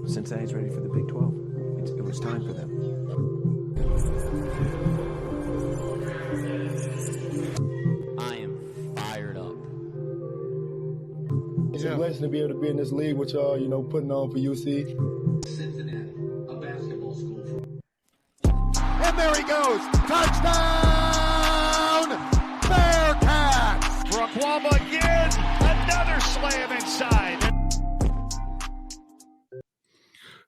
Cincinnati's ready for the Big 12. It was time for them. I am fired up. It's a blessing to be able to be in this league with y'all, putting on for UC. Cincinnati, a basketball school. And there he goes. Touchdown! Bearcats! Raquama again. Another slam inside.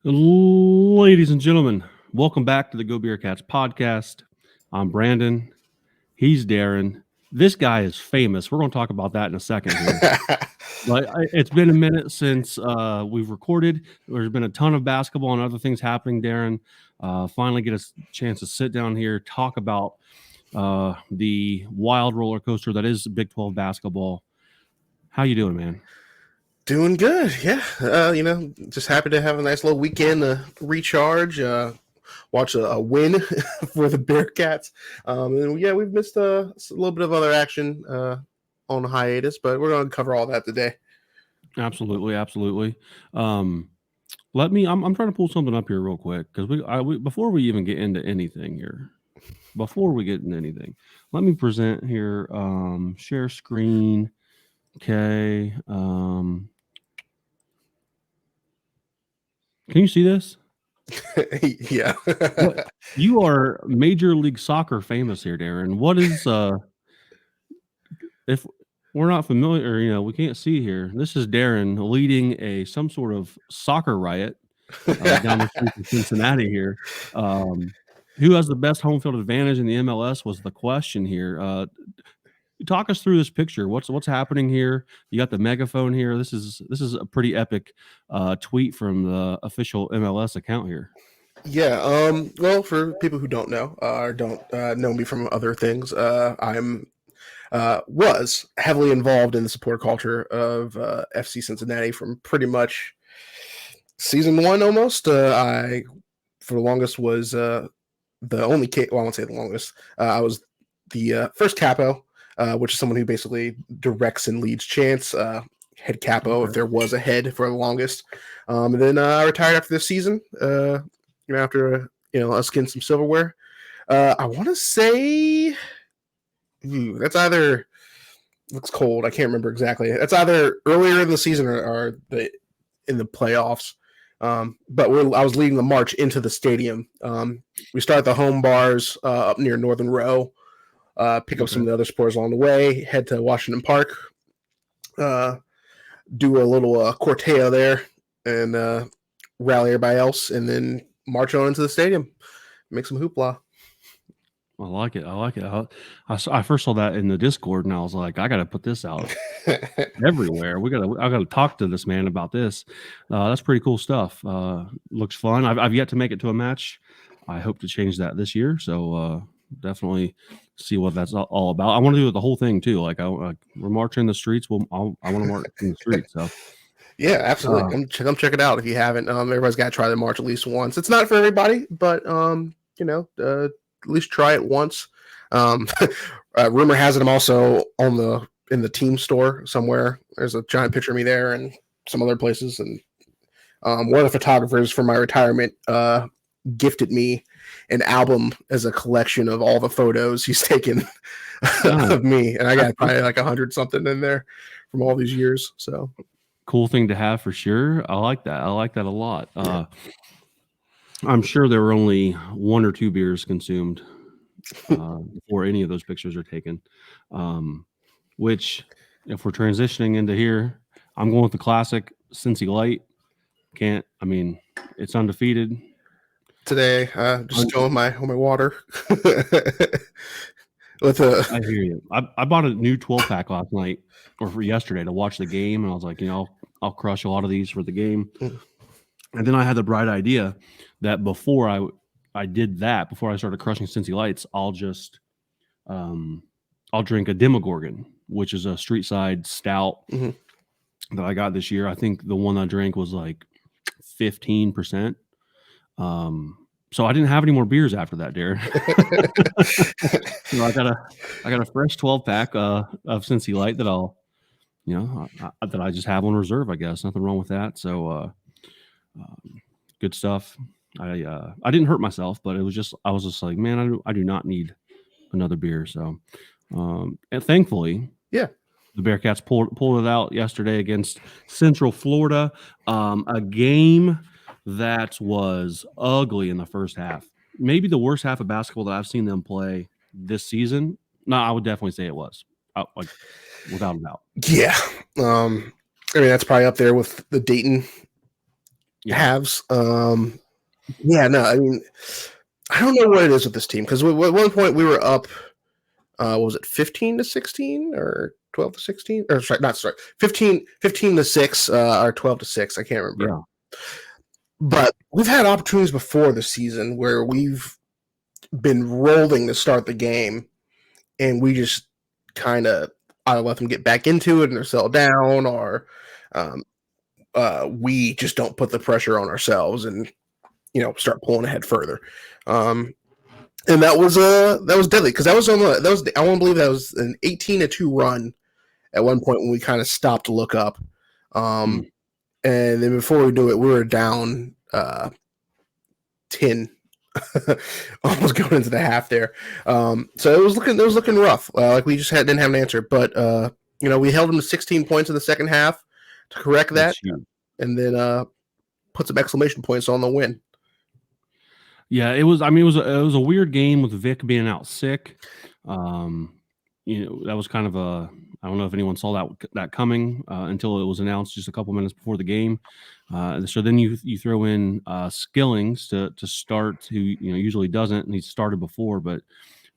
Ladies and gentlemen, welcome back to the GoBeercats podcast. I'm Brandon. He's Darin. This guy is famous. We're going to talk about that in a second here. But it's been a minute since we've recorded. There's been a ton of basketball and other things happening, Darin. Finally get a chance to sit down here, talk about the wild roller coaster that is Big 12 basketball. How you doing, man? Doing good, yeah. Just happy to have a nice little weekend to recharge, watch a win for the Bearcats. And yeah, we've missed a little bit of other action on hiatus, but we're going to cover all that today. Absolutely. I'm trying to pull something up here real quick because we before we even get into anything here. Before we get into anything, let me present here. Share screen. Okay. Can you see this? Yeah. You are Major League Soccer famous here, Darin. What is if we're not familiar, we can't see here. This is Darin leading some sort of soccer riot down the street in Cincinnati here. Who has the best home field advantage in the MLS was the question here. Talk us through this picture. What's happening here? You got the megaphone here. This is a pretty epic tweet from the official MLS account here. Yeah. Well, for people who don't know or don't know me from other things, I'm was heavily involved in the support culture of FC Cincinnati from pretty much season one almost. I, for the longest, was the only I won't say the longest. I was the first capo. Which is someone who basically directs and leads chants, head capo if there was a head for the longest. And then I retired after this season, after us getting some silverware. I want to say that's either looks cold. I can't remember exactly. That's either earlier in the season or in the playoffs. But I was leading the march into the stadium. We start at the home bars up near Northern Row. Pick up some of the other supporters along the way, head to Washington Park, do a little corteo there, and rally everybody else, and then march on into the stadium, make some hoopla. I like it. I first saw that in the Discord, and I was like, I got to put this out everywhere. I got to talk to this man about this. That's pretty cool stuff. Looks fun. I've yet to make it to a match. I hope to change that this year. So definitely see what that's all about. I want to do the whole thing too. Like we're marching in the streets. I want to march in the streets. So yeah, absolutely. Come check it out if you haven't. Everybody's got to try the march at least once. It's not for everybody, but at least try it once. Rumor has it I'm also in the team store somewhere. There's a giant picture of me there and some other places. And one of the photographers for my retirement gifted me an album as a collection of all the photos he's taken of me, and I got probably like 100 something in there from all these years. So cool thing to have for sure. I like that a lot. Yeah. I'm sure there were only one or two beers consumed before any of those pictures are taken. Which, if we're transitioning into here, I'm going with the classic Cincy Light. It's undefeated. Today, just going with my water. I hear you. I bought a new 12-pack last night or for yesterday to watch the game, and I was like, I'll crush a lot of these for the game. And then I had the bright idea that before I did that, before I started crushing Cincy Lights, I'll just I'll drink a Demogorgon, which is a street side stout that I got this year. I think the one I drank was like 15%. So I didn't have any more beers after that, Darin. So I got a fresh 12-pack of Cincy Light that I'll, that I just have on reserve, I guess. Nothing wrong with that. So good stuff. I didn't hurt myself, but I was just like, man, I do not need another beer. So, and thankfully, Yeah. the Bearcats pulled it out yesterday against Central Florida. A game that was ugly in the first half. Maybe the worst half of basketball that I've seen them play this season. No, I would definitely say it was, like, without a doubt. Yeah. I mean, that's probably up there with the Dayton halves. Yeah, no, I mean, I don't know what it is with this team, because at one point we were up, was it 15-16 or 12-16? Or sorry, 15-6 or 12-6. I can't remember. Yeah. But we've had opportunities before the season where we've been rolling to start the game, and we just kind of either let them get back into it and they're settled down, or we just don't put the pressure on ourselves and start pulling ahead further. And that was deadly, because I want to believe that was an 18-2 run at one point when we kind of stopped to look up. And then before we knew it, we were down 10, almost going into the half there. So it was looking rough. Like we just didn't have an answer, but we held them to 16 points in the second half to correct that, and then put some exclamation points on the win. Yeah, it was. I mean, it was a weird game with Vic being out sick. That was kind of a. I don't know if anyone saw that coming until it was announced just a couple minutes before the game. So then you throw in Skillings to start, who usually doesn't, and he started before, but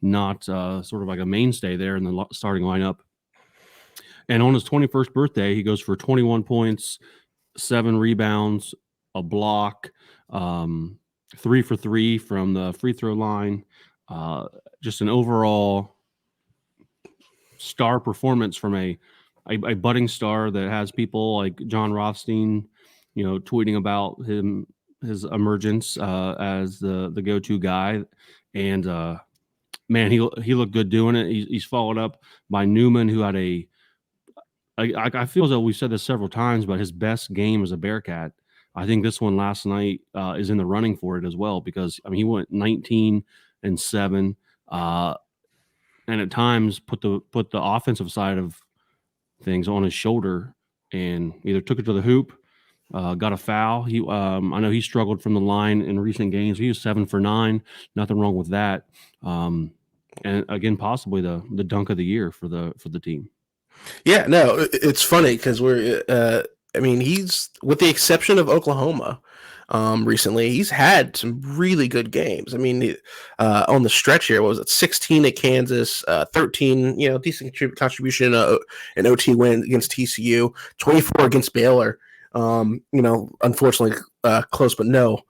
not sort of like a mainstay there in the starting lineup. And on his 21st birthday, he goes for 21 points, 7 rebounds, a block, 3 for 3 from the free throw line. Just an overall star performance from a budding star that has people like John Rothstein, tweeting about his emergence as the go-to guy. And man, he looked good doing it. He's followed up by Newman, who had I feel as though we've said this several times, but his best game as a Bearcat. I think this one last night is in the running for it as well, because he went 19-7, and at times put the offensive side of things on his shoulder and either took it to the hoop, got a foul. I know he struggled from the line in recent games. He was 7 for 9, nothing wrong with that. And again, possibly the dunk of the year for the team. Yeah, no, it's funny because he's, with the exception of Oklahoma, recently, he's had some really good games. On the stretch here, what was it? 16 at Kansas, 13, decent contribution in OT win against TCU, 24 against Baylor. Unfortunately, close but no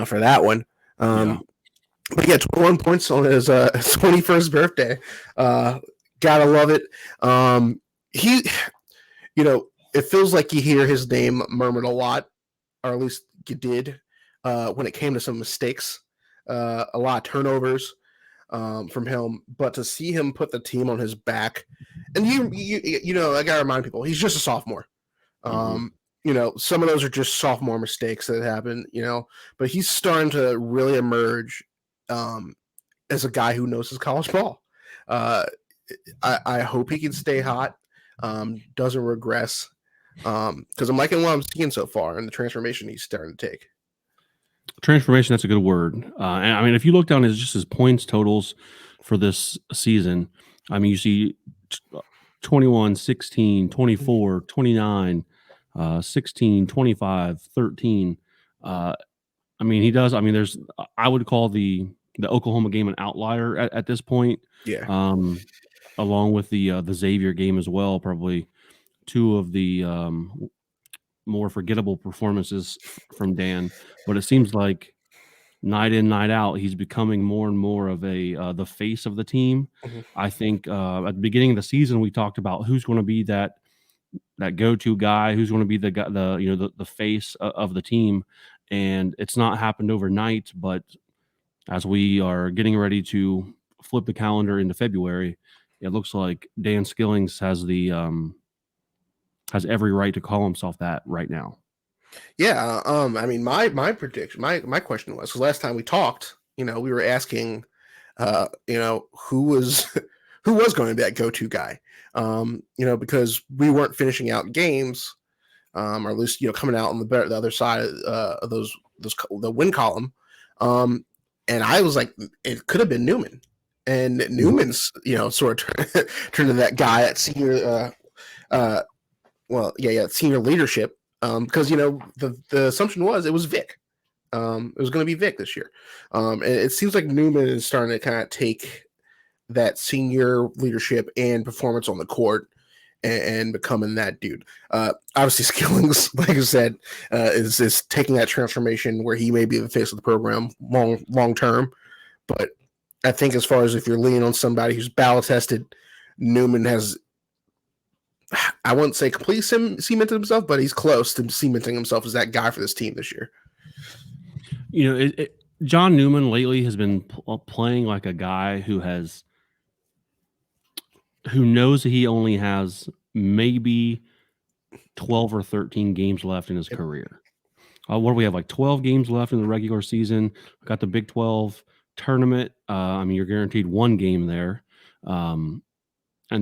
for that one. But yeah, 21 points on his 21st birthday. Gotta love it. It feels like you hear his name murmured a lot, or at least you did when it came to some mistakes, a lot of turnovers from him. But to see him put the team on his back, and I gotta remind people, he's just a sophomore. Some of those are just sophomore mistakes that happen, but he's starting to really emerge as a guy who knows his college ball. I hope he can stay hot, doesn't regress, because I'm liking what I'm seeing so far and the transformation he's starting to take. Transformation, that's a good word. And if you look down his points totals for this season, you see 21, 16, 24, 29, 16, 25, 13. He does. There's, I would call the Oklahoma game an outlier at this point. Yeah. Along with the Xavier game as well, probably two of the more forgettable performances from Dan. But it seems like night in, night out, he's becoming more and more of the face of the team. Mm-hmm. I think at the beginning of the season, we talked about who's going to be that go-to guy, who's going to be the face of the team, and it's not happened overnight. But as we are getting ready to flip the calendar into February, it looks like Dan Skillings has every right to call himself that right now. Yeah. I mean, my prediction, my question was, because last time we talked, we were asking, who was who was going to be that go-to guy, because we weren't finishing out games, or at least coming out on the other side of those the win column, and I was like, it could have been Newman, and Newman's sort of turned into that guy at senior, senior leadership. Because the assumption was it was Vic. It was going to be Vic this year. And it seems like Newman is starting to kind of take that senior leadership and performance on the court and becoming that dude. Obviously, Skillings, like I said, is taking that transformation where he may be the face of the program long term. But I think as far as if you're leaning on somebody who's battle tested, Newman has, I wouldn't say completely cemented himself, but he's close to cementing himself as that guy for this team this year. John Newman lately has been playing like a guy who knows he only has maybe 12 or 13 games left in his career. What do we have? Like 12 games left in the regular season. Got the Big 12 tournament. You're guaranteed one game there. And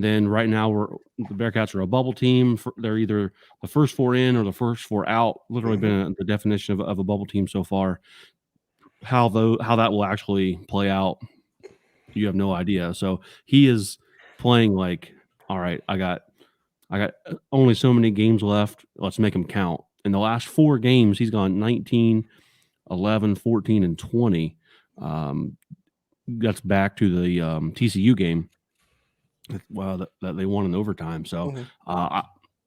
then right now the Bearcats are a bubble team. They're either the first four in or the first four out. Literally been the definition of a bubble team so far. How that will actually play out, you have no idea. So he is playing like, all right, I got only so many games left. Let's make them count. In the last 4 games, he's gone 19, 11, 14, and 20. That's back to the TCU game. That they won in overtime. So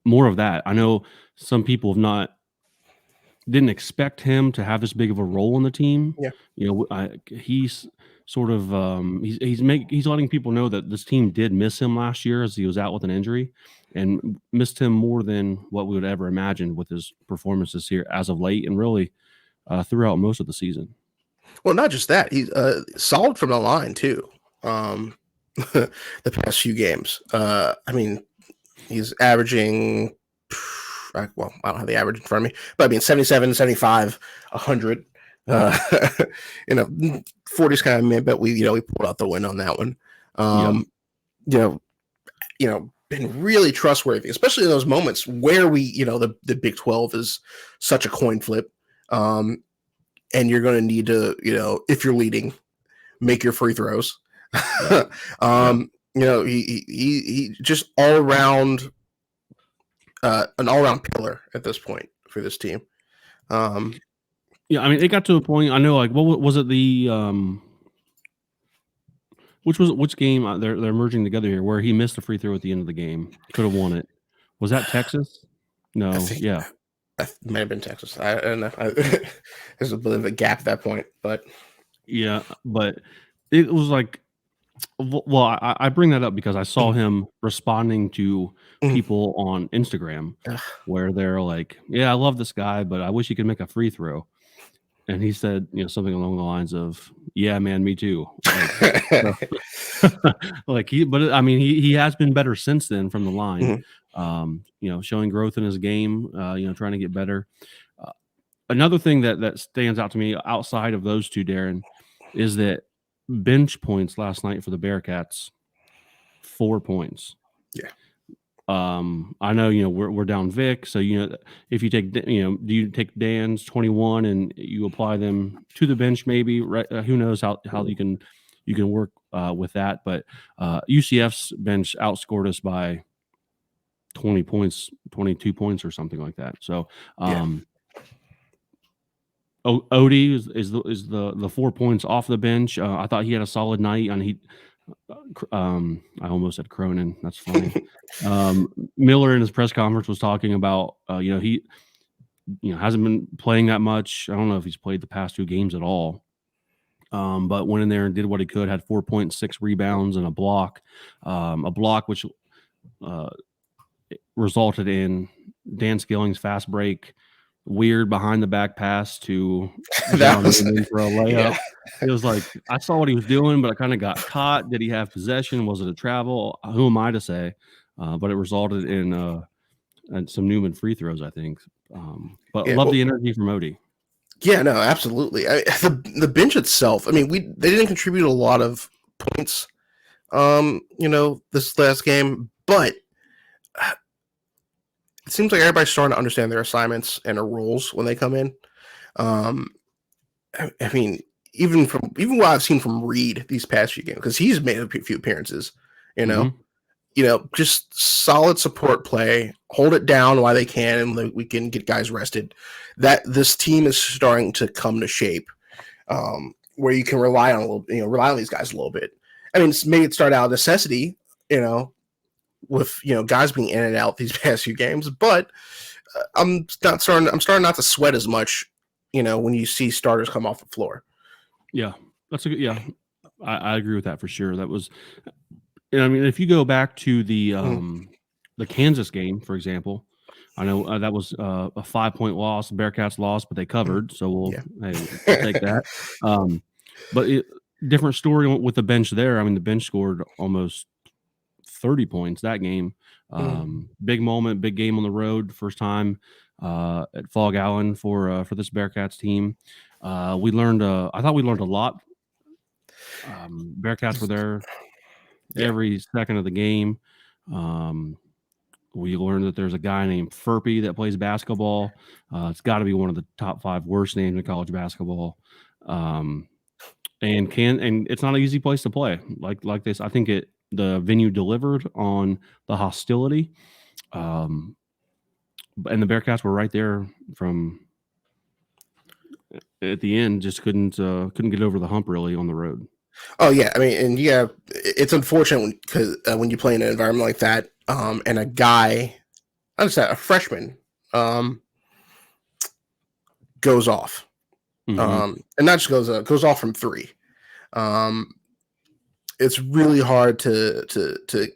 more of that. I know some people didn't expect him to have this big of a role in the team. Yeah. He's sort of he's letting people know that this team did miss him last year as he was out with an injury, and missed him more than what we would ever imagine with his performances here as of late, and really throughout most of the season. Well, not just that, he's solid from the line too. The past few games. He's averaging, I don't have the average in front of me, but 77, 75, 100. 40's kind of mid, but we pulled out the win on that one. Been really trustworthy, especially in those moments where the Big 12 is such a coin flip. And you're going to need to, if you're leading, make your free throws. He just all around an all-around pillar at this point for this team. It got to a point. I know, like, what was it? The which game they're merging together here, where he missed a free throw at the end of the game, could have won it. Was that Texas? No, it might have been Texas. I don't know. There's a bit of a gap at that point, but but it was like. Well, I bring that up because I saw him responding to people on Instagram where they're like, yeah, I love this guy, but I wish he could make a free throw. And he said, something along the lines of, yeah, man, me too. He has been better since then from the line, showing growth in his game, trying to get better. Another thing that stands out to me outside of those two, Darin, is that bench points last night for the Bearcats, 4 points. Yeah. I know, we're down Vic. So, if you take, do you take Dan's 21 and you apply them to the bench, maybe, right? Who knows how you can work with that. But UCF's bench outscored us by 20 points, 22 points or something like that. So, Odie is the 4 points off the bench. I thought he had a solid night, and I almost said Cronin. That's funny. Miller in his press conference was talking about he hasn't been playing that much. I don't know if he's played the past 2 games at all. But went in there and did what he could. Had 4.6 rebounds and a block which resulted in Dan Skilling's fast break. Weird behind the back pass to that was for a layup. Yeah. It was like, I saw what he was doing, but I kind of got caught. Did he have possession? Was it a travel? Who am I to say? But it resulted in and some Newman free throws, I think. But Yeah, love the energy from Odie. Yeah, no, absolutely. The bench itself. I mean, they didn't contribute a lot of points, this last game, but it seems like everybody's starting to understand their assignments and their roles when they come in. I mean, even what I've seen from Reed these past few games, because he's made a few appearances, just solid support play, hold it down while they can, and we can get guys rested. That this team is starting to come to shape, where you can rely on these guys a little bit. I mean, maybe it started out of necessity, with guys being in and out these past few games, but I'm starting not to sweat as much, when you see starters come off the floor. Yeah, that's a good. Yeah, I agree with that for sure. That was, I mean, if you go back to the Kansas game, for example, I know that was a 5-point loss. The Bearcats lost, but they covered, so we'll take that. But different story with the bench there. I mean, the bench scored almost 30 points that game. Big moment, big game on the road. First time at Fog Allen for this Bearcats team. We learned. I thought we learned a lot. Bearcats were there every second of the game. We learned that there's a guy named Furpy that plays basketball. It's got to be one of the top 5 worst names in college basketball. And it's not an easy place to play. Like this, I think the venue delivered on the hostility. And the Bearcats were right there from at the end. Just couldn't get over the hump really on the road. Oh yeah, I mean, and yeah, it's unfortunate because when you play in an environment like that, and a guy, a freshman, goes off, and not just goes off from 3. It's really hard to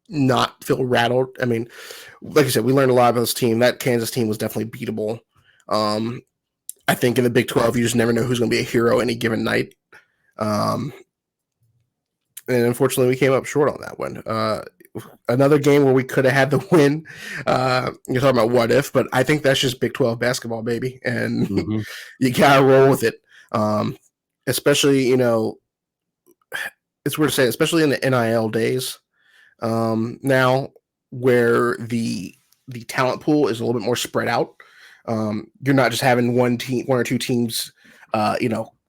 not feel rattled. I mean, like I said, we learned a lot about this team. That Kansas team was definitely beatable. I think in the Big 12, you just never know who's going to be a hero any given night. And unfortunately, we came up short on that one. Another game where we could have had the win. You're talking about what if, but I think that's just Big 12 basketball, baby, and you gotta roll with it. Especially, it's weird to say, especially in the NIL days now, where the talent pool is a little bit more spread out. You're not just having one or two teams,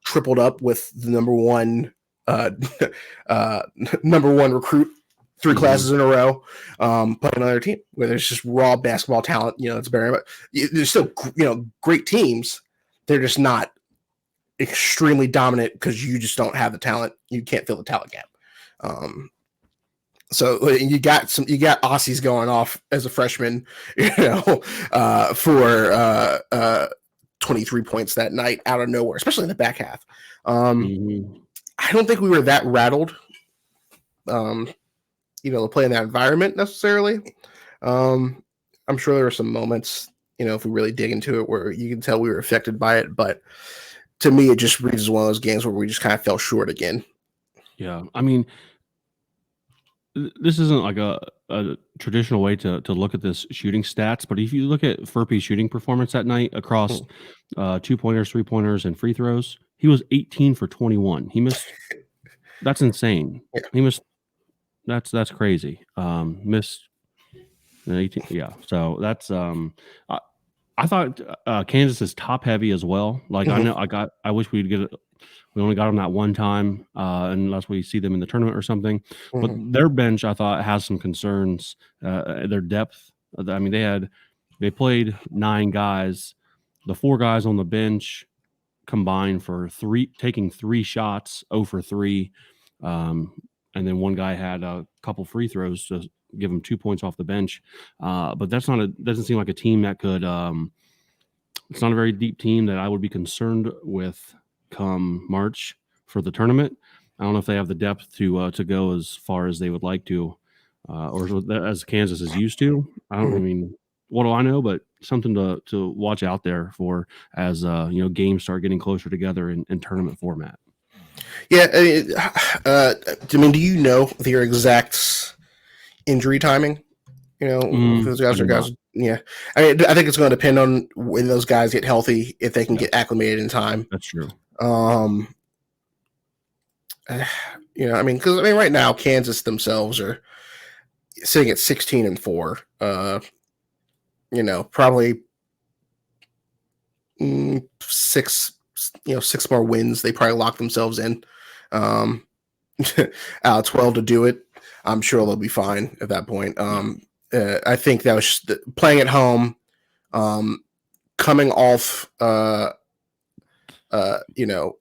tripled up with the number one recruit 3 classes in a row, but another team where there's just raw basketball talent. It's very, but there's still great teams. They're just not extremely dominant because you just don't have the talent. You can't fill the talent gap. So you got Aussies going off as a freshman, for 23 points that night out of nowhere, especially in the back half. I don't think we were that rattled, to play in that environment necessarily. I'm sure there were some moments, if we really dig into it, where you can tell we were affected by it. But to me, it just reads as one of those games where we just kind of fell short again. Yeah, I mean, this isn't like a traditional way to look at this shooting stats, but if you look at Furpy's shooting performance that night across 2-pointers, 3-pointers, and free throws, he was 18 for 21. He missed. That's insane. Yeah. He missed. That's crazy. Missed 18. Yeah. So that's I thought Kansas is top heavy as well. Like I wish we'd get it. We only got them that one time, unless we see them in the tournament or something. But their bench, I thought, has some concerns. Their depth. I mean, they played 9 guys. The 4 guys on the bench combined for taking 3 shots, 0 for 3, and then one guy had a couple free throws to give him 2 points off the bench. But that's doesn't seem like a team that could. It's not a very deep team that I would be concerned with come March for the tournament. I don't know if they have the depth to go as far as they would like to, or as Kansas is used to. I mean, what do I know? But something to watch out there for as games start getting closer together in tournament format. Yeah, I mean, do you know their exact injury timing You know, if those guys are guys. Yeah, I mean, I think it's going to depend on when those guys get healthy, if they can get acclimated in time. That's true. You know, I mean, because right now Kansas themselves are sitting at 16-4. You know, probably 6 more wins. They probably lock themselves in. 12 to do it. I'm sure they'll be fine at that point. I think that was playing at home, coming off, you know,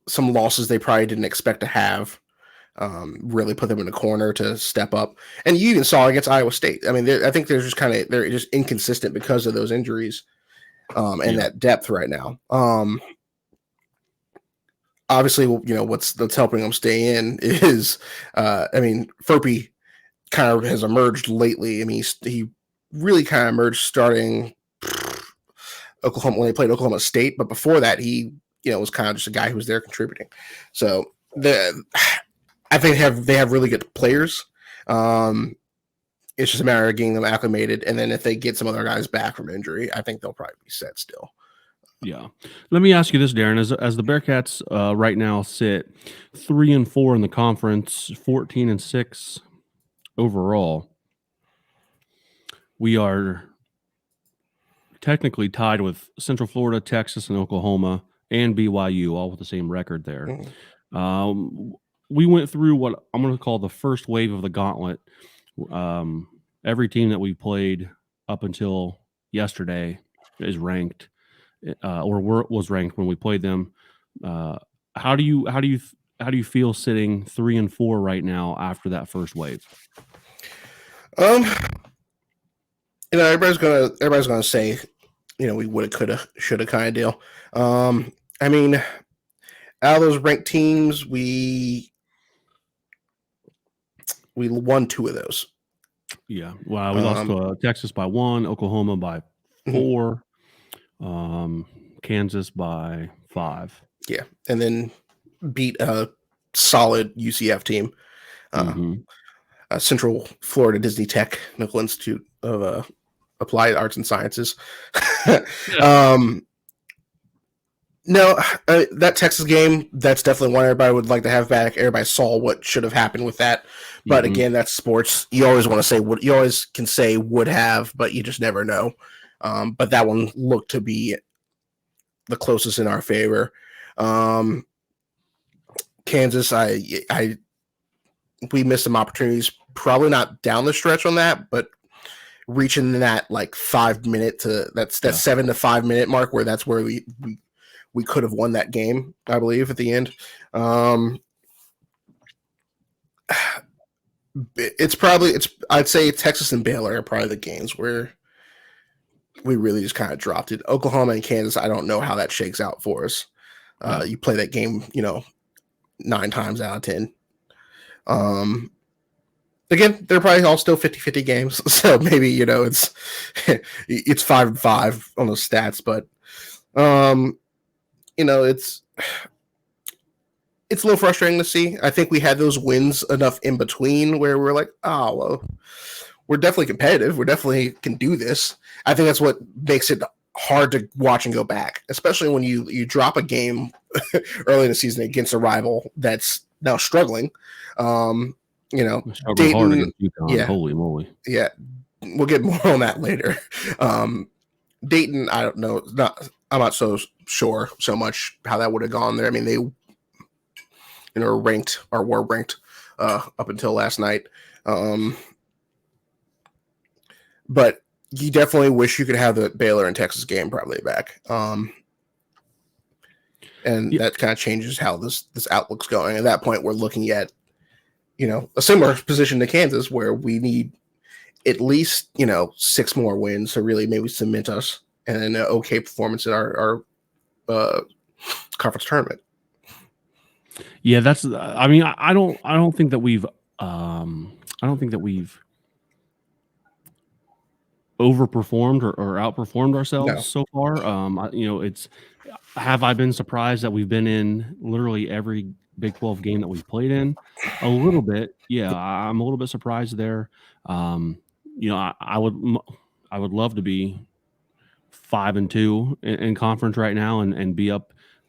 some losses they probably didn't expect to have, really put them in a corner to step up. And you even saw against Iowa State. I mean, I think they're just inconsistent because of those injuries, and that depth right now. Obviously, you know, that's helping them stay in is, I mean, Furpy kind of has emerged lately. I mean, he really kind of emerged starting Oklahoma when they played Oklahoma State, but before that, he, you know, was kind of just a guy who was there contributing. So I think they have really good players. It's just a matter of getting them acclimated, and then if they get some other guys back from injury, I think they'll probably be set still. Yeah. Let me ask you this, Darin. As the Bearcats right now sit 3-4 in the conference, 14-6 overall, we are technically tied with Central Florida, Texas, and Oklahoma, and BYU, all with the same record there. We went through what I'm going to call the first wave of the gauntlet. Every team that we played up until yesterday is ranked, or was ranked when we played them. How do you feel sitting 3-4 right now after that first wave? You know, everybody's gonna say, you know, we woulda, coulda, shoulda kind of deal. I mean, out of those ranked teams, we won 2 of those. Yeah, well, we lost to Texas by 1, Oklahoma by 4, Kansas by 5. Yeah, and then beat a solid UCF team, Central Florida Disney Technical Institute of Applied Arts and Sciences. No, that Texas game, that's definitely one everybody would like to have back. Everybody saw what should have happened with that. But again, that's sports. You always want to say what you always can say would have, but you just never know. But that one looked to be the closest in our favor. Kansas, we missed some opportunities. Probably not down the stretch on that, but reaching that like 5 minute to that 7 to 5 minute mark where that's where we could have won that game, I believe, at the end. I'd say Texas and Baylor are probably the games where we really just kind of dropped it. Oklahoma and Kansas, I don't know how that shakes out for us. You play that game, 9 times out of 10. Again, they're probably all still 50-50 games, so maybe it's 5-5 on those stats, but it's a little frustrating to see. I think we had those wins enough in between where we're like, oh well, we're definitely competitive. We definitely can do this. I think that's what makes it hard to watch and go back, especially when you drop a game early in the season against a rival that's now struggling. Dayton, holy moly. Yeah, we'll get more on that later. Dayton, I don't know. I'm not so sure so much how that would have gone there. I mean, they were ranked up until last night. But you definitely wish you could have the Baylor and Texas game probably back. That kind of changes how this outlook's going. At that point, we're looking at a similar position to Kansas where we need at least 6 more wins to really maybe cement us and an okay performance in our conference tournament. Yeah, that's. I mean, I don't think that we've. I don't think that we've overperformed or outperformed ourselves so far. It's. Have I been surprised that we've been in literally every Big 12 game that we played in. A little bit, yeah. I'm a little bit surprised there. I would love to be 5-2 in conference right now and be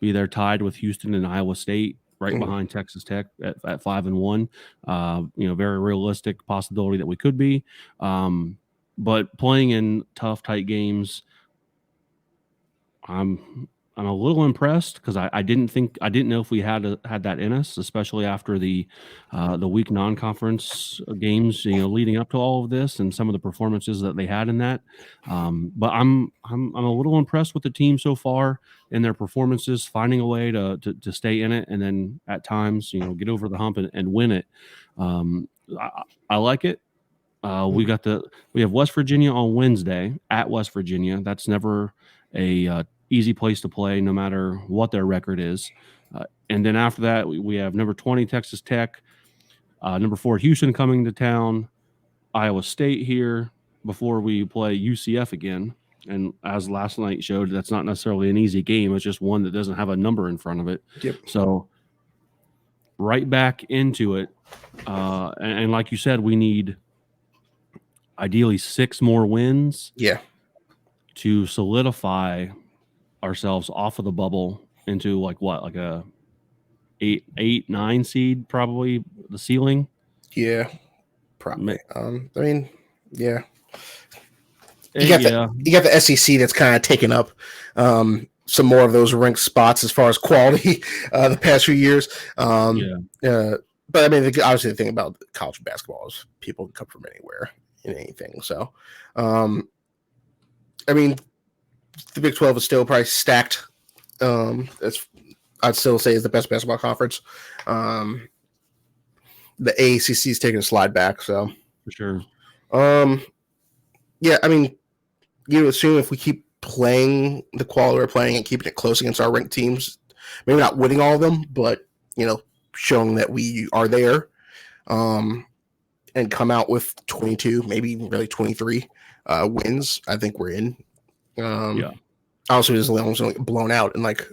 there tied with Houston and Iowa State, right behind Texas Tech at 5-1. Very realistic possibility that we could be. But playing in tough, tight games, I'm a little impressed because I didn't know if we had that in us, especially after the weak non-conference games, leading up to all of this and some of the performances that they had in that. But I'm a little impressed with the team so far in their performances, finding a way to stay in it, and then at times get over the hump and win it. I like it. We have West Virginia on Wednesday at West Virginia. That's never a easy place to play, no matter what their record is. And then after that, we have number 20 Texas Tech, number 4 Houston coming to town, Iowa State here before we play UCF again. And as last night showed, that's not necessarily an easy game. It's just one that doesn't have a number in front of it. Yep. So right back into it. And like you said, we need ideally 6 more wins. Yeah. To solidify ourselves off of the bubble into like a 8-9 seed, probably the ceiling. Yeah, probably. Yeah. You got the SEC that's kind of taken up some more of those ranked spots as far as quality the past few years. But obviously the thing about college basketball is people can come from anywhere in anything. So, the Big 12 is still probably stacked. I'd still say is the best basketball conference. The AACC is taking a slide back, so for sure. You assume if we keep playing the quality we're playing and keeping it close against our ranked teams, maybe not winning all of them, but showing that we are there, and come out with 22, maybe really 23 wins, I think we're in. Obviously, as long as we don't get blown out in like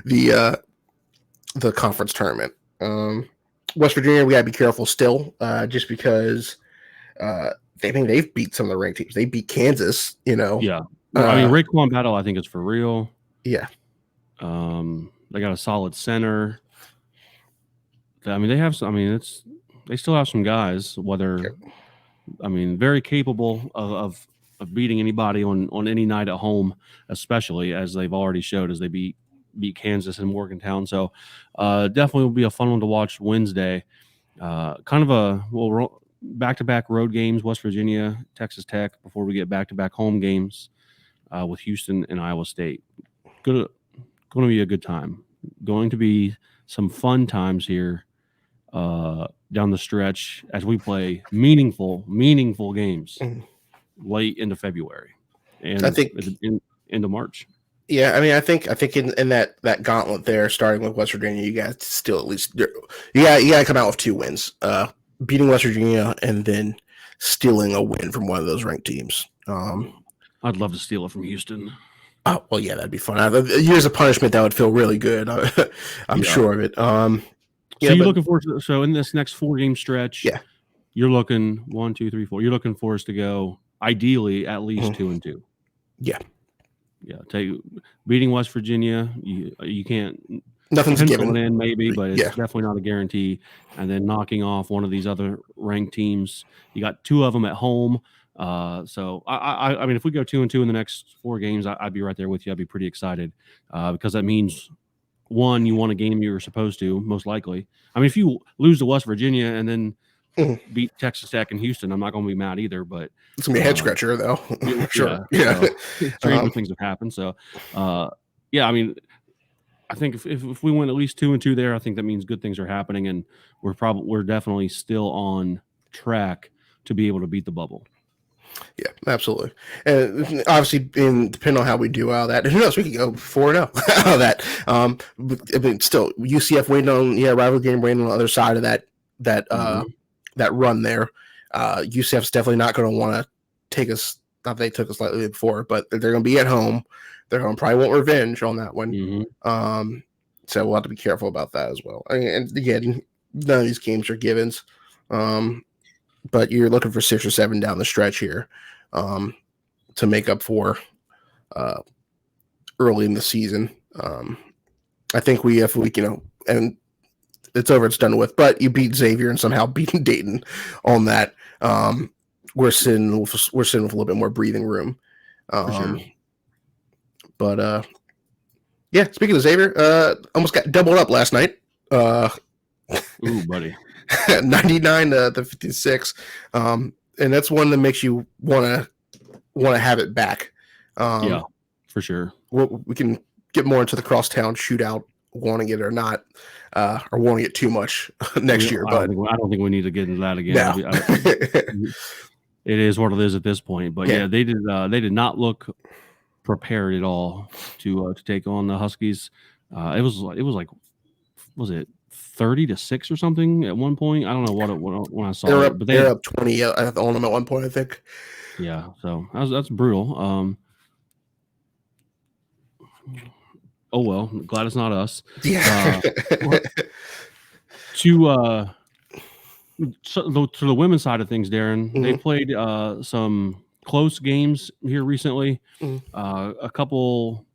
the conference tournament. West Virginia, we gotta be careful still, just because they've beat some of the ranked teams. They beat Kansas, Yeah, Raekwon Battle, I think, is for real. Yeah. They got a solid center. They have some. They still have some guys. Very capable of beating anybody on any night at home, especially as they've already showed as they beat Kansas and Morgantown. So definitely will be a fun one to watch Wednesday. Back-to-back road games, West Virginia, Texas Tech, before we get back-to-back home games with Houston and Iowa State. Going to be a good time. Going to be some fun times here down the stretch as we play meaningful games late into February, and I think into March. Yeah, I think in that gauntlet there, starting with West Virginia, you got to still at least you got to come out with 2 wins, beating West Virginia and then stealing a win from one of those ranked teams. I'd love to steal it from Houston. Oh well, yeah, that'd be fun. Years of punishment, that would feel really good. I'm sure of it. So you're looking forward to, so in this next 4-game stretch, you're looking 1, 2, 3, 4. You're looking for us to go ideally at least 2-2. Yeah. Beating West Virginia, you can't. Nothing's given. In maybe, but it's definitely not a guarantee. And then knocking off one of these other ranked teams, you got 2 of them at home. So if we go 2-2 in the next 4 games, I'd be right there with you. I'd be pretty excited because that means, one, you won a game you were supposed to, most likely. If you lose to West Virginia and then beat Texas Tech and Houston, I'm not going to be mad either. But it's going to be a head scratcher, though. Sure. Yeah. Stranger things have happened. So, I think if we win at least 2-2 there, I think that means good things are happening, and we're definitely still on track to be able to beat the bubble. Yeah, absolutely. And obviously, depending on how we do all that, who knows? We could go 4-0 out of that. Still, UCF waiting on rival game, waiting on the other side of that run there. UCF's definitely not going to want to take us. Not that they took us slightly before, but they're going to be at home. They're going to probably want revenge on that one. So we'll have to be careful about that as well. And again, none of these games are givens. But you're looking for 6 or 7 down the stretch here to make up for early in the season. I think if we, and it's over, it's done with. But you beat Xavier and somehow beating Dayton on that. We're sitting with a little bit more breathing room. For sure. But yeah, speaking of Xavier, almost got doubled up last night. Ooh, buddy. 99 to 56. And that's one that makes you want to have it back. Yeah, for sure. We can get more into the crosstown shootout, wanting it or not, or wanting it too much next year. But I don't think we need to get into that again. No. It is what it is at this point. But yeah, they did not look prepared at all to take on the Huskies. It was like was it 30-6 or something at one point? I don't know when I saw it, but they're up 20 on them at one point, I think. Yeah, so that's brutal. Oh well, glad it's not us. Yeah. To the women's side of things, Darin, they played some close games here recently. A couple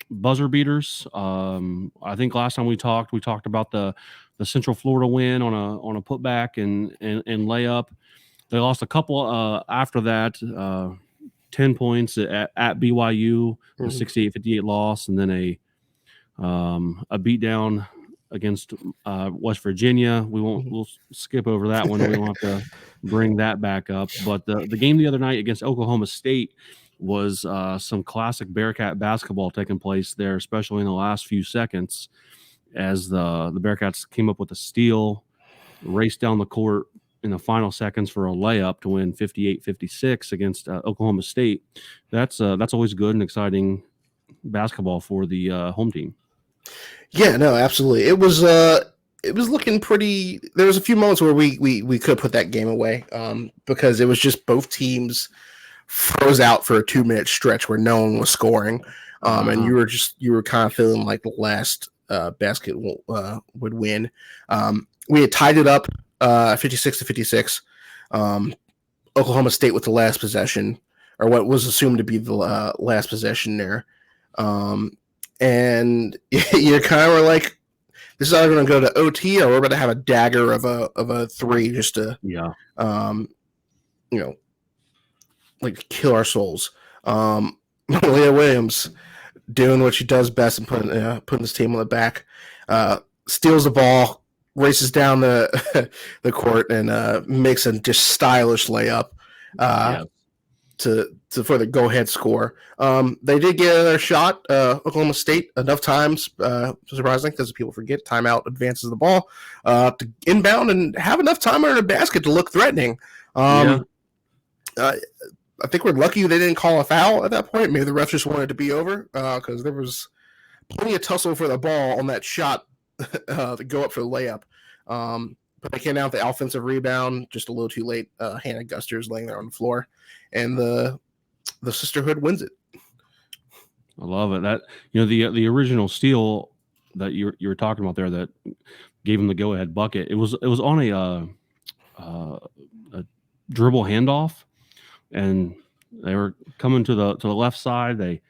buzzer beaters. I think last time we talked about the Central Florida win on a putback and layup. They lost a couple after that. 10 points at BYU, a 68-58 loss, and then a beatdown against West Virginia. We'll skip over that one. We won't have to bring that back up. But the game the other night against Oklahoma State was some classic Bearcat basketball taking place there, especially in the last few seconds, as the Bearcats came up with a steal, raced down the court in the final seconds for a layup to win 58-56 against Oklahoma State. That's always good and exciting basketball for the home team. Yeah, no, absolutely. It was looking pretty. There was a few moments where we could put that game away because it was just both teams froze out for a 2-minute stretch where no one was scoring, and you were kind of feeling like the last basket would win. We had tied it up 56-56. Oklahoma State with the last possession, or what was assumed to be the last possession there. And you kind of were like, this is either going to go to OT or we're going to have a dagger of a 3 just to, like kill our souls. Leah Williams doing what she does best and putting this team on the back, steals the ball, races down the court, and makes a just stylish layup for the go-ahead score. They did get their shot, Oklahoma State, enough times, surprisingly, because people forget, timeout advances the ball to inbound and have enough time under the basket to look threatening. I think we're lucky they didn't call a foul at that point. Maybe the refs just wanted to be over because there was plenty of tussle for the ball on that shot to go up for the layup. But they came out with the offensive rebound just a little too late. Hannah Guster's laying there on the floor, and the sisterhood wins it. I love it. That the original steal that you were talking about there that gave him the go ahead bucket. It was on a dribble handoff, and they were coming to the left side. They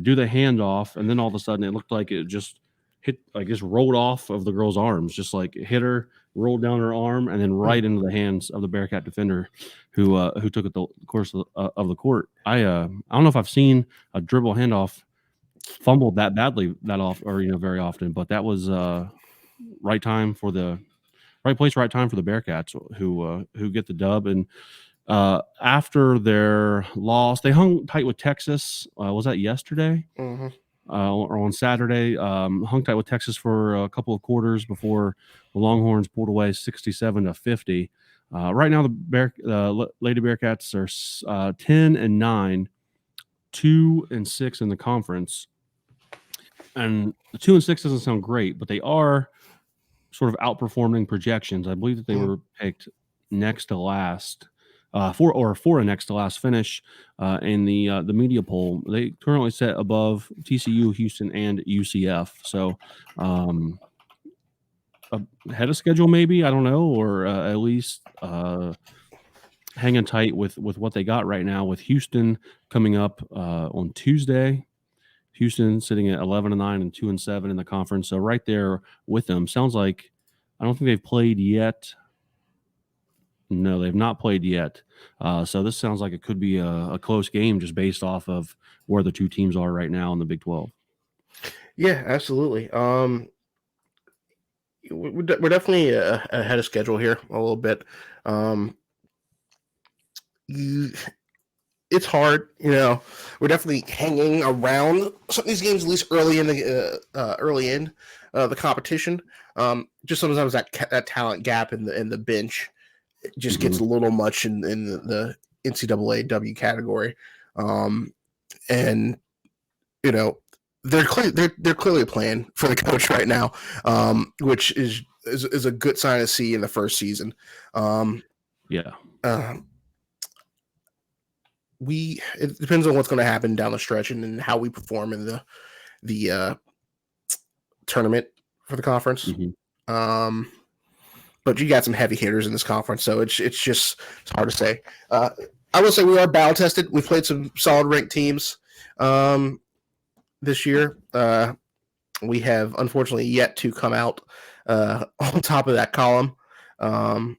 do the handoff, and then all of a sudden it looked like it just hit, like just rolled off of the girl's arms, just like it hit her, rolled down her arm, and then right into the hands of the Bearcat defender, who took it the course of the court. I don't know if I've seen a dribble handoff fumbled that badly very often, but that was right time for the right place, right time for the Bearcats, who get the dub. And after their loss, they hung tight with Texas. Was that yesterday? Or on Saturday? Hung tight with Texas for a couple of quarters before the Longhorns pulled away 67-50. Right now, the Lady Bearcats are 10-9, 2-6 in the conference. And the 2-6 doesn't sound great, but they are sort of outperforming projections. I believe that they were picked next to last for a next to last finish in the media poll. They currently sit above TCU, Houston, and UCF. So ahead of schedule, maybe, I don't know, or at least hanging tight with what they got right now, with Houston coming up on Tuesday. Houston sitting at 11-9 and 2-7 in the conference. So right there with them. Sounds like I don't think they've played yet. No, they've not played yet. So this sounds like it could be a close game just based off of where the two teams are right now in the Big 12. Yeah, absolutely. We're definitely ahead of schedule here a little bit. It's hard, we're definitely hanging around some of these games, at least early in the competition. Just sometimes that talent gap in the bench just gets a little much in the NCAA W category. And they're clearly playing for the coach right now, which is a good sign to see in the first season. It depends on what's going to happen down the stretch and how we perform in the tournament for the conference. But you got some heavy hitters in this conference, so it's hard to say. I will say we are battle tested. We've played some solid ranked teams this year. We have unfortunately yet to come out on top of that column. But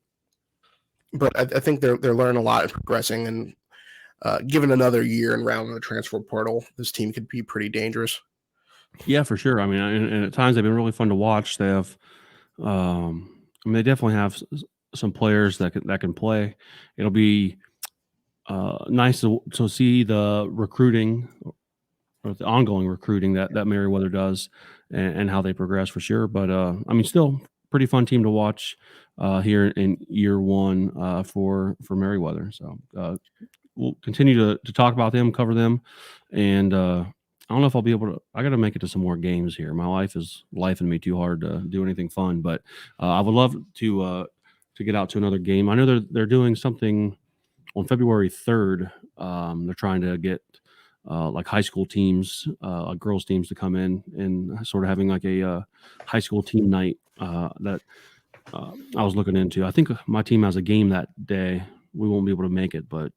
I think they're learning a lot and progressing, and given another year and round in the transfer portal, this team could be pretty dangerous. Yeah, for sure. I mean, and at times they've been really fun to watch. They have, they definitely have some players that can play. It'll be nice to see the recruiting or the ongoing recruiting that Merriweather does and how they progress for sure. But still pretty fun team to watch here in year one for Merriweather. So we'll continue to talk about them, cover them, and I don't know if I'll be able to. I got to make it to some more games here. My life is lifing me too hard to do anything fun, but I would love to get out to another game. I know they're doing something on February 3rd. They're trying to get like high school teams, girls teams to come in and sort of having like a high school team night that I was looking into. I think my team has a game that day. We won't be able to make it, but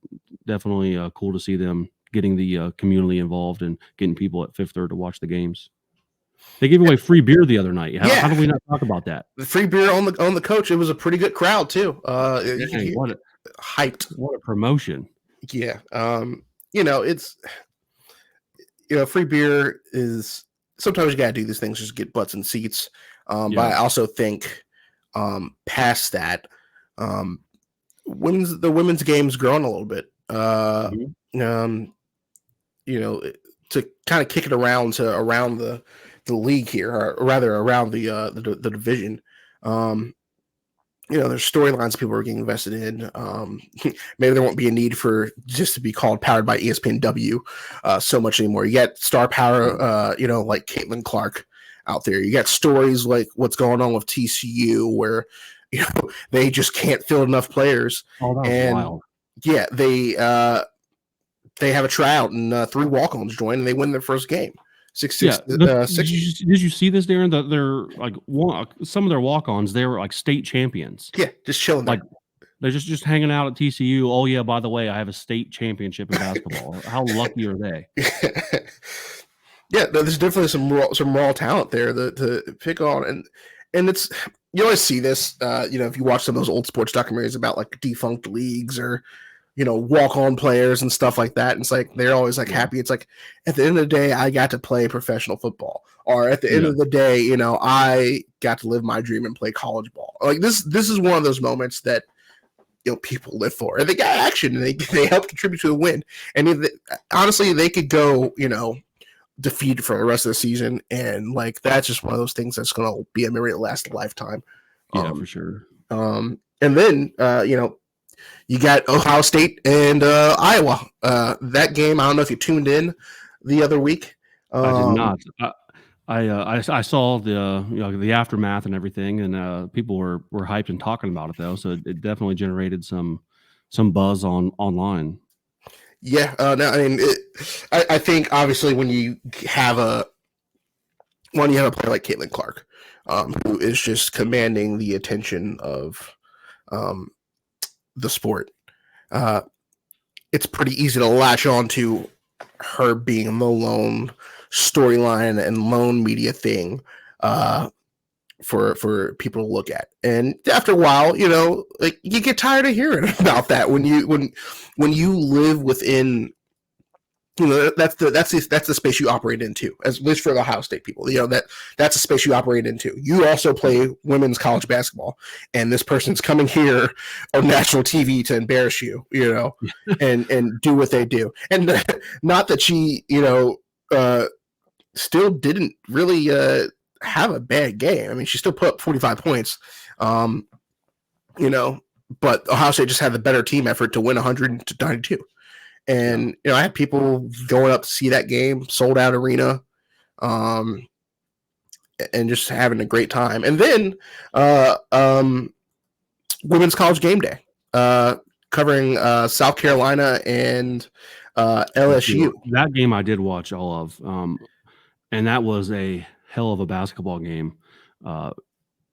definitely cool to see them getting the community involved and getting people at Fifth Third to watch the games. They gave away free beer the other night. How did we not talk about that? The free beer on the coach. It was a pretty good crowd too. What hyped! What a promotion! Yeah, it's free beer is sometimes you gotta do these things just get butts and seats. But I also think past that, the women's game's growing a little bit. To kind of kick it around the league here, or rather around the division. There's storylines people are getting invested in. Maybe there won't be a need for just to be called powered by ESPNW so much anymore. You got star power, like Caitlin Clark out there. You got stories like what's going on with TCU where they just can't field enough players. Oh, that was wild. Yeah, they have a tryout and 3 walk-ons join and they win their first game. 6-6. Did you see this, Darin? That they're like some of their walk-ons, they were like state champions. Yeah, just chilling. Like they're just hanging out at TCU. Oh yeah, by the way, I have a state championship in basketball. How lucky are they? Yeah, there's definitely some raw talent there to pick on, and it's you always see this. If you watch some of those old sports documentaries about like defunct leagues or walk-on players and stuff like that. And it's like they're always like happy. It's like at the end of the day, I got to play professional football, or at the end of the day, I got to live my dream and play college ball. Like this is one of those moments that people live for, and they got action and they help contribute to the win. And honestly, they could go defeated for the rest of the season, and like that's just one of those things that's going to be a memory that lasts a lifetime. Yeah, for sure. And then you got Ohio State and Iowa. That game, I don't know if you tuned in the other week. I did not. I saw the aftermath and everything, and people were hyped and talking about it though. So it definitely generated some some buzz online. Yeah, no, I mean, I think obviously when you have a player like Caitlin Clark, who is just commanding the attention of the sport, it's pretty easy to latch on to her being the lone storyline and lone media thing for people to look at. And after a while, like you get tired of hearing about that when you live within, that's the space you operate into, at least for the Ohio State people. That's a space you operate into. You also play women's college basketball, and this person's coming here on national TV to embarrass you, and do what they do. And not that she, still didn't really have a bad game. I mean, she still put up 45 points, but Ohio State just had the better team effort to win 192. And, I had people going up to see that game, sold out arena, and just having a great time. And then Women's College Game Day, covering South Carolina and LSU. That game I did watch all of, and that was a hell of a basketball game.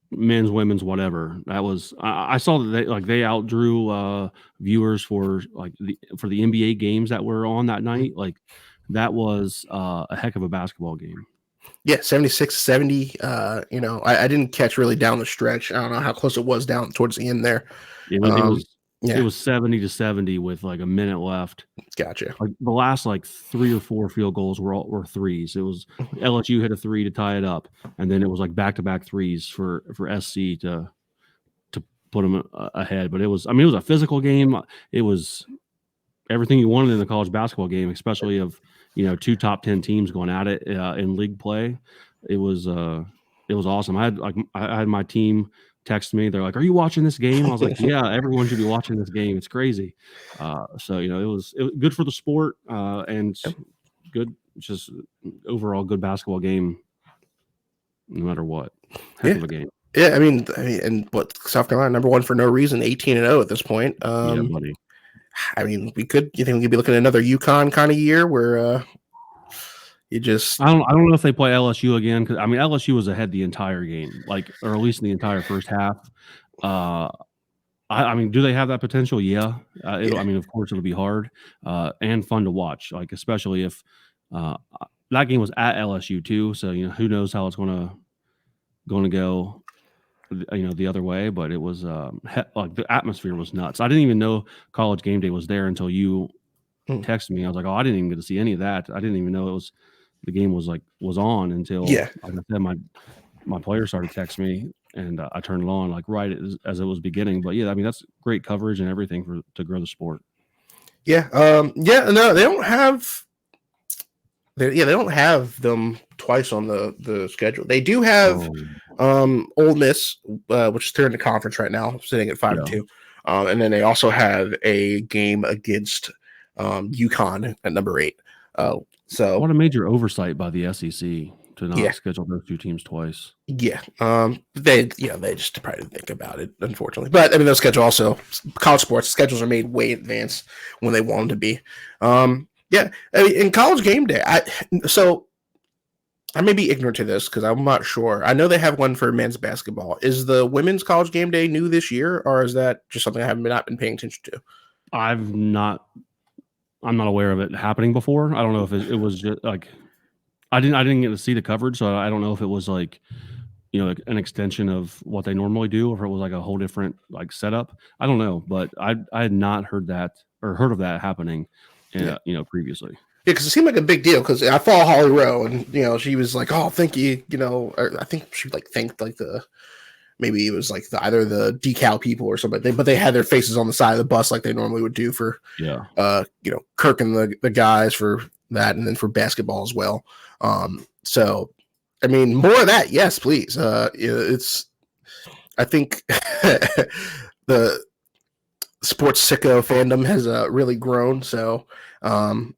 Men's, women's, whatever. That was I saw that they outdrew viewers for the NBA games that were on that night. Like that was a heck of a basketball game. Yeah, 76-70. I didn't catch really down the stretch. I don't know how close it was down towards the end there. It was 70-70 with like a minute left. Gotcha. Like the last 3 or 4 field goals were threes. It was LSU hit a 3 to tie it up, and then it was like back-to-back threes for SC to put them ahead. But it was a physical game. It was everything you wanted in a college basketball game, especially of 2 top 10 teams going at it in league play. It was awesome. I had my team text me. They're like, "Are you watching this game?" I was like, "Yeah, everyone should be watching this game. It's crazy." So it was good for the sport and good, just overall good basketball game, no matter what. Heck of a game. Yeah, I mean, and what South Carolina number 1 for no reason, 18-0 at this point. Yeah, buddy. I mean, you think we'd be looking at another UConn kind of year where you just I don't know if they play LSU again, because LSU was ahead the entire game, or at least in the entire first half. Do they have that potential? Yeah. Of course it'll be hard and fun to watch, especially if that game was at LSU too. So who knows how it's going to go. The other way, but it was the atmosphere was nuts. I didn't even know College Game Day was there until you texted me. I was like, I didn't even get to see any of that. I didn't even know the game was on until like I said, my player started texting me, and I turned it on right as it was beginning. But yeah, that's great coverage and everything to grow the sport. Yeah, no, they don't have. They don't have them twice on the schedule. They do have Ole Miss, which is third in the conference right now, sitting at 5-2, and then they also have a game against UConn at number 8. So what a major oversight by the SEC to not schedule those 2 teams twice. Yeah, they just probably didn't think about it, unfortunately. But their schedule also, college sports schedules are made way in advance when they want them to be. Yeah, in College Game Day, I may be ignorant to this because I'm not sure. I know they have one for men's basketball. Is the women's College Game Day new this year, or is that just something I have not been paying attention to? I'm not aware of it happening before. I don't know if it was just I didn't get to see the coverage, so I don't know if it was an extension of what they normally do, or if it was a whole different setup. I don't know, but I had not heard of that happening. Previously. Yeah, because it seemed like a big deal. Because I follow Holly Rowe, and she was like, "Oh, thank you," or I think she thanked maybe it was either the decal people or something. But they had their faces on the side of the bus like they normally would do for Kirk and the guys for that, and then for basketball as well. So more of that, yes, please. It's I think the sports sicko fandom has really grown. So, we're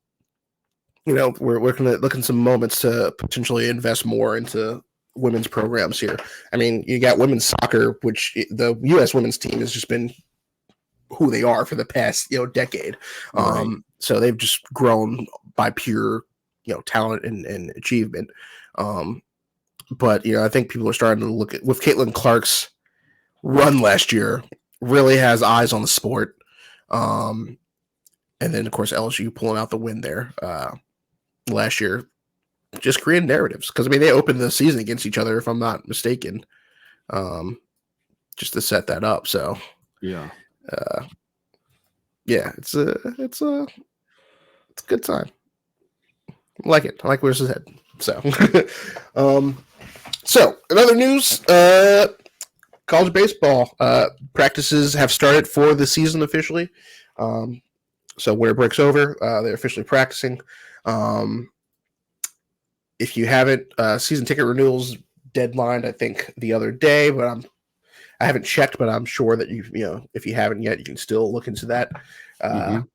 looking some moments to potentially invest more into women's programs here. You got women's soccer, which the U.S. women's team has just been who they are for the past decade. Right. So they've just grown by pure talent and achievement. But I think people are starting to look at with Caitlin Clark's run last year. Really has eyes on the sport. And then of course LSU pulling out the win there last year, just creating narratives because they opened the season against each other if I'm not mistaken, just to set that up. So Yeah. it's a good time. I like it. I like where this is headed. So, so in other news, college baseball practices have started for the season officially. So when it breaks over, they're officially practicing. If you haven't, season ticket renewals deadline, I think the other day, but I haven't checked, but I'm sure that if you haven't yet, you can still look into that and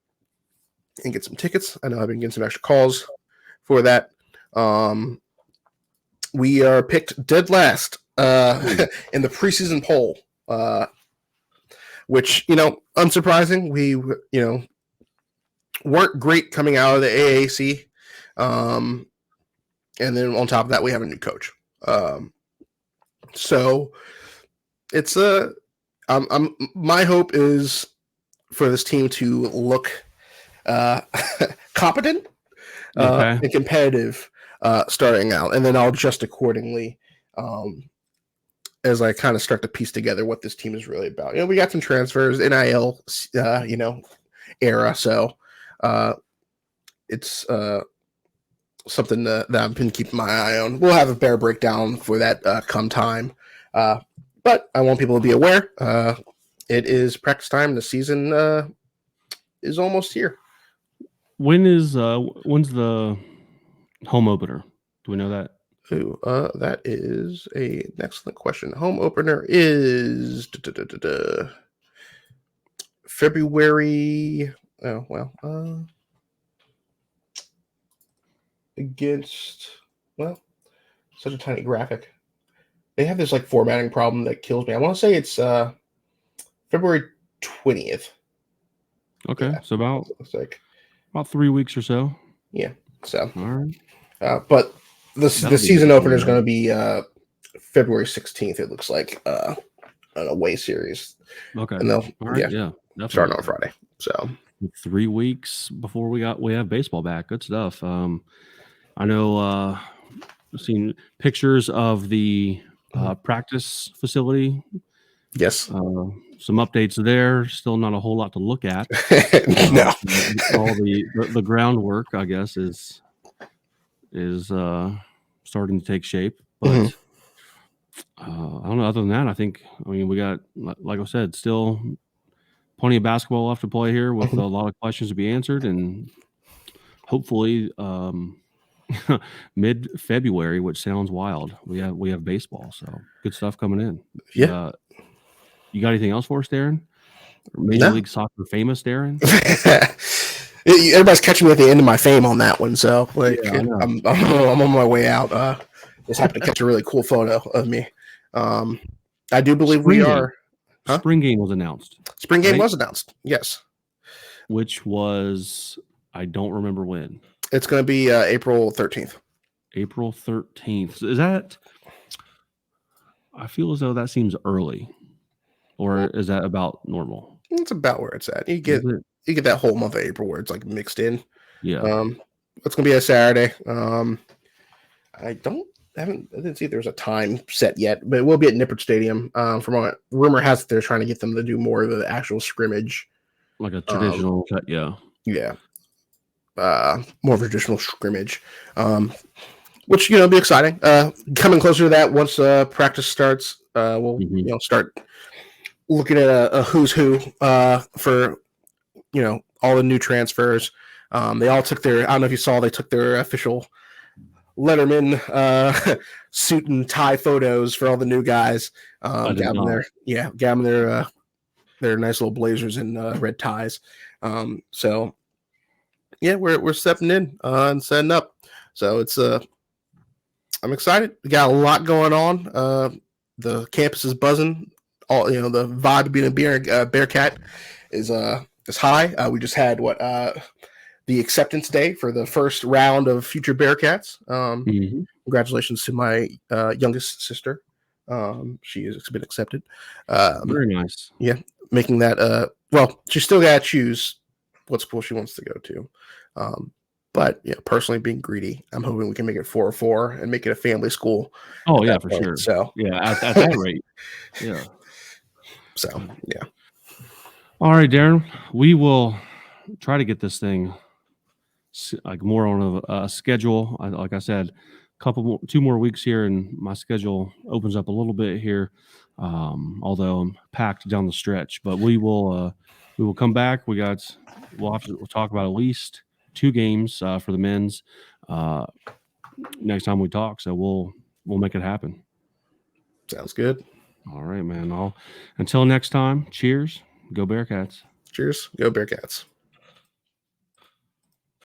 get some tickets. I know I've been getting some extra calls for that. We are picked dead last in the preseason poll, which unsurprising. We weren't great coming out of the AAC, and then on top of that, we have a new coach. So it's my hope is for this team to look competent and competitive starting out, and then I'll adjust accordingly as I kind of start to piece together what this team is really about. We got some transfers, NIL, era, so it's something that I've been keeping my eye on. We'll have a better breakdown for that come time, but I want people to be aware. It is practice time. The season is almost here. When's the home opener? Do we know that? Ooh, that is an excellent question. Home opener is February. Oh well, against such a tiny graphic. They have this formatting problem that kills me. I want to say it's February 20th. Okay, yeah, so looks like about 3 weeks or so. Yeah. So, all right. But the season opener is going to be February 16th. It looks like an away series. Okay. And they'll definitely. start on Friday. So 3 weeks before we have baseball back. Good stuff. I know I've seen pictures of the practice facility. Yes. Some updates there. Still not a whole lot to look at. No. All the groundwork, I guess, is starting to take shape. But I don't know. Other than that, we got, like I said, still plenty of basketball left to play here with a lot of questions to be answered, and hopefully mid-February, which sounds wild, we have baseball. So good stuff coming in. Yeah. You got anything else for us, Darin? Major League Soccer famous Darin? Everybody's catching me at the end of my fame on that one, so I'm on my way out. Just happened to catch a really cool photo of me. I do believe we are. Huh? Spring game was announced. Spring game was announced. Yes. Which was, I don't remember when. It's going to be April 13th. April 13th. Is that? I feel as though that seems early, or is that about normal? It's about where it's at. You get that whole month of April where it's mixed in. Yeah. It's going to be a Saturday. I didn't see if there's a time set yet, but it will be at Nippert Stadium. From what rumor has it, they're trying to get them to do more of the actual scrimmage, like a traditional. Yeah. More of a traditional scrimmage, which be exciting. Coming closer to that, once practice starts, we'll start looking at a who's who for all the new transfers. They all took their. I don't know if you saw. They took their official Letterman suit and tie photos for all the new guys. Got them their nice little blazers and red ties. So yeah, we're stepping in and setting up. So it's I'm excited. We got a lot going on. The campus is buzzing. All the vibe of being a Bearcat is high. We just had the acceptance day for the first round of future Bearcats. Congratulations to my youngest sister. She has been accepted. Very nice. Yeah, making that. Well, she still got to choose what school she wants to go to. But yeah, personally being greedy, I'm hoping we can make it 4-4 and make it a family school. Oh yeah, for sure. So yeah, at that rate. Yeah. So yeah. All right, Darin, we will try to get this thing like more on a schedule. Like I said, two more weeks here, and my schedule opens up a little bit here. Although I'm packed down the stretch, but we will come back. We'll talk about at least 2 games for the men's next time we talk. So we'll make it happen. Sounds good. All right, man. Until next time, cheers. Go Bearcats. Cheers. Go Bearcats.